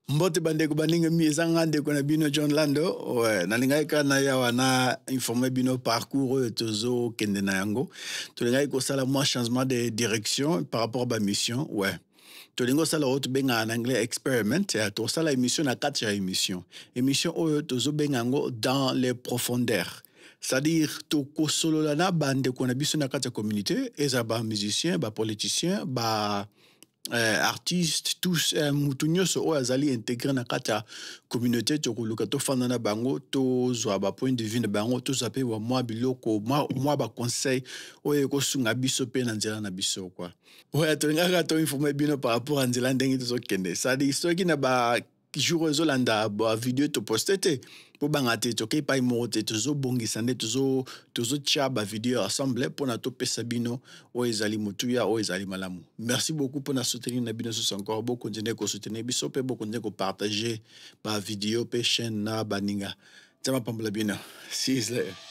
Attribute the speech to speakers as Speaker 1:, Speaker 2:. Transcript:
Speaker 1: Mbote bandeko baninga mi ezangande kona bino John Lando ouais nalingai kana ya wana informer bino parcours tozo kende na yango tolingai ko sala moi changement de direction par rapport à ba mission ouais tolingo sala autre benga en anglais experiment to sala émission na 4 émission oyo tozo benga ngo dans les profondeurs. C'est-à-dire to ko solo na bande kona biso na 4 communauté eza ba musicien ba politicien ba artistes tous mutunyo so o azali intégré na kata communauté to kuluka to fanda na bango to zo ba point de vue na bango to zape wa moi biloko moi ba conseil o e ko sunga biso pe na nzela na biso quoi ouais to ngaka to informer bino par rapport à nzela ndenge to kende ça dit histoire qui na ba jour zolanda ba vidéo to postete pour bangate to ke pa imote to zo bongisa nde to zo tia ba vidéo ensemble pour na to pesa bino o ezali mutuya o ezali malamu. Merci beaucoup pour na soutenir na bino so encore beaucoup continuer ko soutenir biso pe beaucoup continuer ko partager ba vidéo pe chaîne na baninga. Tama pambla bino. See you later.